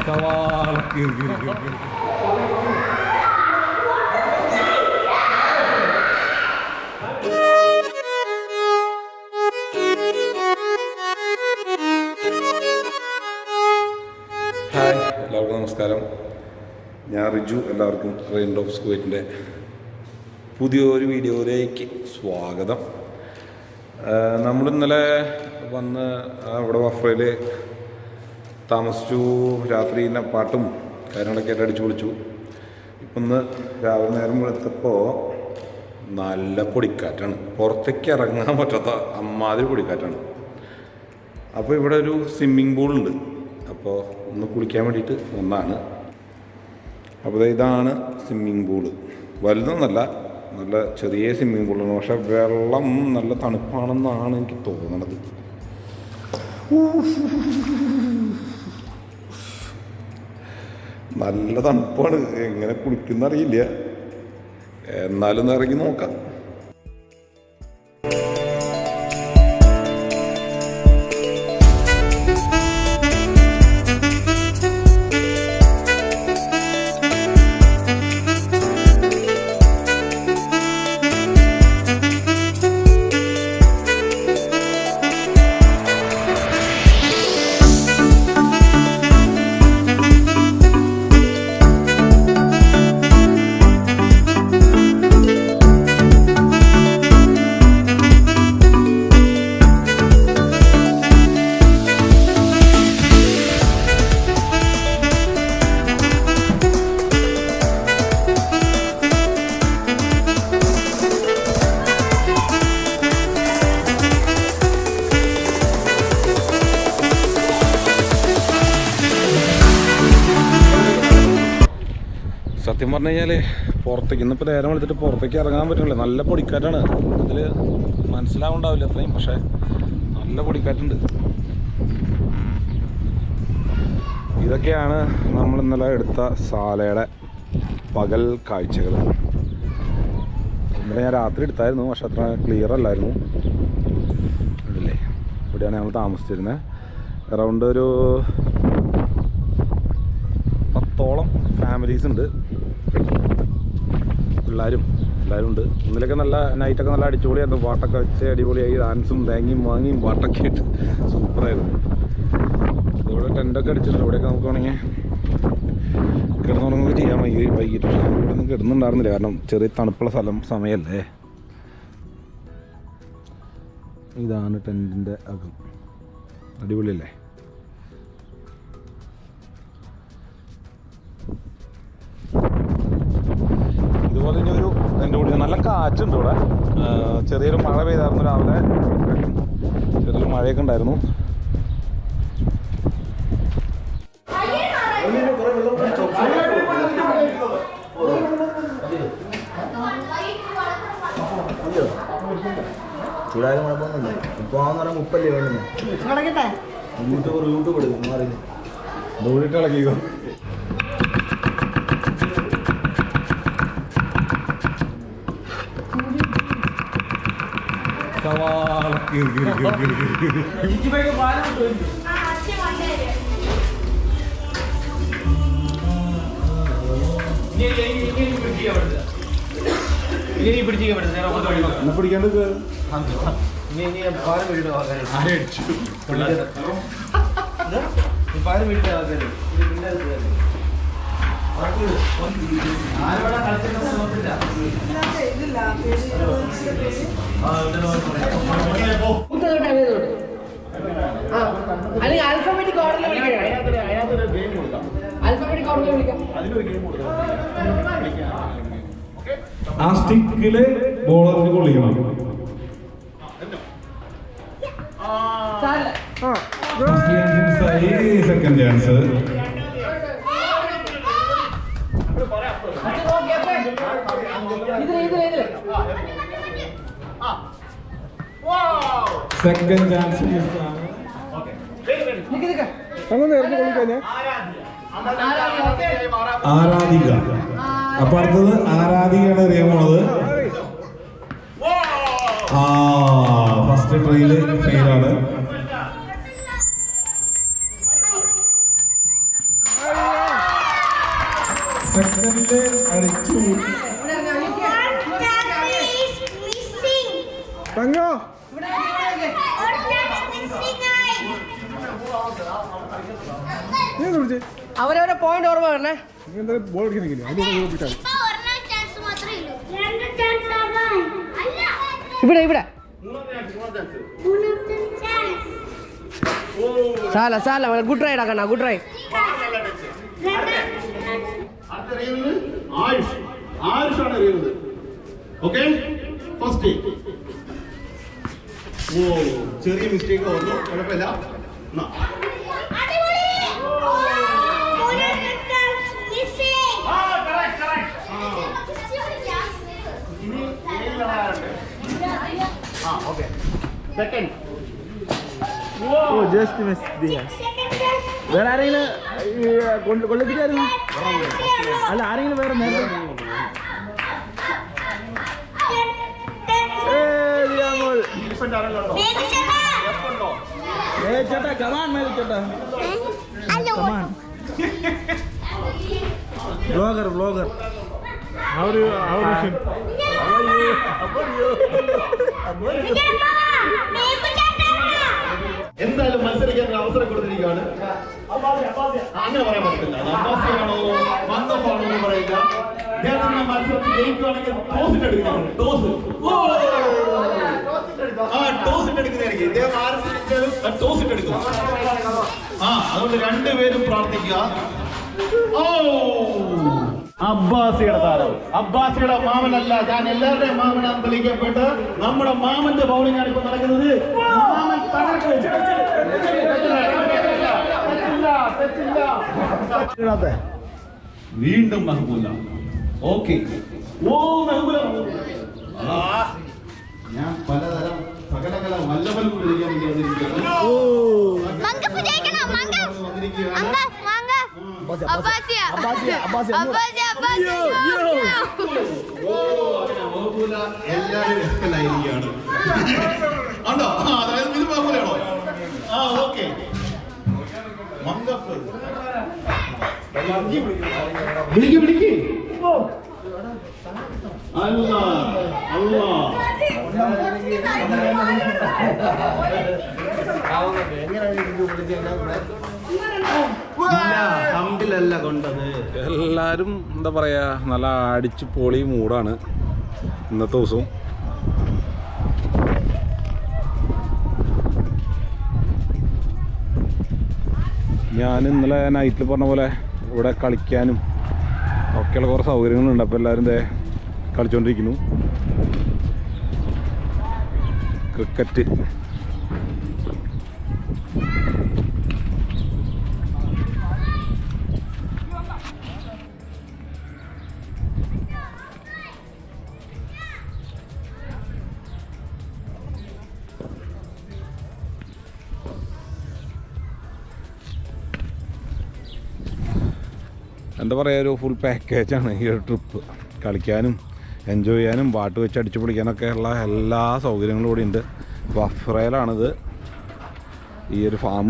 സവാള ഹായ്, എല്ലാവർക്കും നമസ്കാരം. ഞാൻ റിജു. എല്ലാവർക്കും റെയിൻഡ്രോപ്സ് കുവൈറ്റിൻ്റെ പുതിയൊരു വീഡിയോയിലേക്ക് സ്വാഗതം. നമ്മളിന്നലെ വന്ന് ഇവിടെ വഫ്രയിൽ താമസിച്ചു. രാത്രി പാട്ടും കാര്യങ്ങളൊക്കെ ആയിട്ട് അടിച്ചു പൊളിച്ചു. ഇപ്പം ഇന്ന് രാവിലെ നേരം വെളുത്തപ്പോൾ നല്ല പൊടിക്കാറ്റാണ്. പുറത്തേക്ക് ഇറങ്ങാൻ പറ്റാത്ത അമ്മാതിരി പൊടിക്കാറ്റാണ്. അപ്പോൾ ഇവിടെ ഒരു സ്വിമ്മിങ് പൂളുണ്ട്. അപ്പോൾ ഒന്ന് കുളിക്കാൻ വേണ്ടിയിട്ട് ഒന്നാണ്. അപ്പോൾ ഇതാണ് സ്വിമ്മിങ് പൂള്. വലുതൊന്നല്ല, നല്ല ചെറിയ സ്വിമ്മിങ് പൂളാണ്. പക്ഷെ വെള്ളം നല്ല തണുപ്പാണെന്നാണ് എനിക്ക് തോന്നുന്നത്. നല്ല തണുപ്പാണ്. എങ്ങനെ കുളിക്കുന്ന അറിയില്ല. എന്നാലും ഒന്ന് ഇറങ്ങി നോക്കാം. സത്യം പറഞ്ഞു കഴിഞ്ഞാൽ പുറത്തേക്ക് ഇന്നിപ്പോൾ നേരം വിളിച്ചിട്ട് പുറത്തേക്ക് ഇറങ്ങാൻ പറ്റുന്നില്ല. നല്ല പൊടിക്കാറ്റാണ്. ഇതിൽ മനസ്സിലാവുണ്ടാവില്ല അത്രയും, പക്ഷേ നല്ല പൊടിക്കാറ്റുണ്ട്. ഇതൊക്കെയാണ് നമ്മൾ ഇന്നലെ എടുത്ത സാലയുടെ പകൽ കാഴ്ചകൾ. ഇന്നലെ ഞാൻ രാത്രി എടുത്തായിരുന്നു, പക്ഷെ അത്ര ക്ലിയർ അല്ലായിരുന്നു. ഇല്ലേ, ഇവിടെയാണ് ഞങ്ങൾ താമസിച്ചിരുന്നത്. അറൗണ്ട് ഒരു 10ഓളം ഫാമിലീസ് ഉണ്ട്. പിള്ളേരും എല്ലാവരും ഉണ്ട്. ഇന്നലെയൊക്കെ നല്ല നൈറ്റൊക്കെ നല്ല അടിപൊളിയായിരുന്നു. പാട്ടൊക്കെ വെച്ച് അടിപൊളിയായി. ഡാൻസും തേങ്ങയും വാങ്ങിയും പാട്ടൊക്കെ ആയിട്ട് സൂപ്പറായിരുന്നു. ഇവിടെ ടെൻ്റൊക്കെ അടിച്ചിട്ടുണ്ട്. ഇവിടെയൊക്കെ നമുക്ക് വേണമെങ്കിൽ കിടന്നുറങ്ങുകയൊക്കെ ചെയ്യാൻ വൈകിട്ട്. ഇവിടെ ഒന്നും കിടന്നുണ്ടായിരുന്നില്ല, കാരണം ചെറിയ തണുപ്പുള്ള സമയമല്ലേ. ഇതാണ് ടെൻറ്റിൻ്റെ അകം. അടിപൊളിയല്ലേ. ഇതുപോലെ ഇനി ഒരു എൻ്റെ കൂടി നല്ല കാറ്റുണ്ട് ഇവിടെ. ചെറിയൊരു മഴ പെയ്തായിരുന്നു രാവിലെ. ചെറിയൊരു മഴയൊക്കെ ഉണ്ടായിരുന്നു. ചൂടായാലും കുഴപ്പമൊന്നുമില്ല. ഇപ്പോൾ ആണെന്ന് പറയാൻ മുപ്പല്ലേ വേണ്ടുന്നത്. യൂട്യൂബ് എടുക്കും അറിയില്ല. ദൂരിട്ട് ഇളക്കിക്കോ. സവാള പിടിക്കാണ്ട് പാല് മേടിക്കാൻ ആൾക്കാർ അല്ലെങ്കിൽ ആൽഫബറ്റിക് ഓർഡറിൽ വിളിക്കാം. ആൽഫബറ്റിക് ഓർഡറിൽ വിളിക്കാം. ആ സ്റ്റിക്കില് ബോളറിന് കൊള്ളിക്കണം. Second chance. സെക്കൻഡ് ചാൻസ് മിസ്സാണ്. ആരാധിക. അപ്പൊ അടുത്തത് ആരാധികയാണ് അറിയാൻ പോണത്. ഫസ്റ്റ് ട്രൈയില് ഫെയിലാണ്. സെക്കൻഡില് അടിച്ചു. തങ്ങോ അവരവരെ പോയിന്റ് ഓർമ്മ വരണേ. ബോൾ അടിക്കുന്നില്ല ഇവിടെ ഇവിടെ സാല സാല ഗുഡ് റൈഡ് ആക്കണ ഗുഡ് റൈഡ്. ആയുഷാണ് എറിയുന്നത്. Okay first. ഓ ചെറിയ മിസ്റ്റേക്ക് വന്നു, കുഴപ്പമില്ല. സെക്കൻഡ്. ജസ്റ്റ് മിസ് വേറെ ആരെങ്കിലും കൊള്ളിപ്പിച്ചായിരുന്നു? അല്ല ആരെങ്കിലും വേറെ ചേട്ടാ കമാൻ മേൽ ചേട്ടാ കമാൻ. വ്ളോഗർ എന്തായാലും മത്സരിക്കാൻ ഒരു അവസരം കൊടുത്തിരിക്കുകയാണ്. അങ്ങനെ പറയാൻ പറ്റില്ല. അത് അബ്ബാസിയാണോ മന്ദപ്പാണോ എന്ന് പറയില്ല. ഞാൻ മത്സരത്തിൽ ജയിക്കുകയാണെങ്കിൽ ടോസിട്ട് എടുക്കുന്നതാണ്. ടോസ് ടോസിട്ട് എടുക്കുന്നതായിരിക്കും. ഇദ്ദേഹം ആരും ടോസിട്ട് എടുക്കും. അതുകൊണ്ട് രണ്ടുപേരും പ്രാർത്ഥിക്കുക. ഓ അബ്ബാസിയുടെ താരം, അബ്ബാസിയുടെ മാമനല്ല, ഞാൻ എല്ലാവരുടെയും മാമനാണ് തെളിയിക്കപ്പെട്ട് നമ്മുടെ മാമന്റെ ബൗളിംഗ് ആണ് ഇപ്പൊ നടക്കുന്നത്. മാമൻ വീണ്ടും മെഹബൂല. ഓക്കെ. ഓ മെഹബൂല. ഞാൻ പലതരം സകലകല വല്ലവലും വിളിക്കാൻ വേണ്ടി എല്ലാവരും എസ്കലായിരിക്കുകയാണ്. ഉണ്ടോ? അതായത് ഇത് മെഹബൂലാണോ? ഓക്കെ. മങ്കഫ് വിളിക്ക്. അല്ല ഹംബിലല്ല കൊണ്ടത്. എല്ലാവരും എന്താ പറയാ, നല്ല അടിച്ച് പൊളി മൂടാണ് ഇന്നത്തെ ദിവസവും. ഞാൻ ഇന്നലെ നൈറ്റിൽ പറഞ്ഞ പോലെ ഇവിടെ കളിക്കാനും ഒക്കെയുള്ള കുറേ സൗകര്യങ്ങളുണ്ട്. അപ്പോൾ എല്ലാവരും ഇതേ കളിച്ചുകൊണ്ടിരിക്കുന്നു. ക്രിക്കറ്റ് എന്താ പറയുക, ഒരു ഫുൾ പാക്കേജാണ് ഈ ഒരു ട്രിപ്പ്. കളിക്കാനും എൻജോയ് ചെയ്യാനും പാട്ട് വെച്ച് അടിച്ചു പൊളിക്കാനൊക്കെ ഉള്ള എല്ലാ സൗകര്യങ്ങളും കൂടി ഉണ്ട്. വഫ്രയിലാണിത് ഈ ഒരു ഫാം.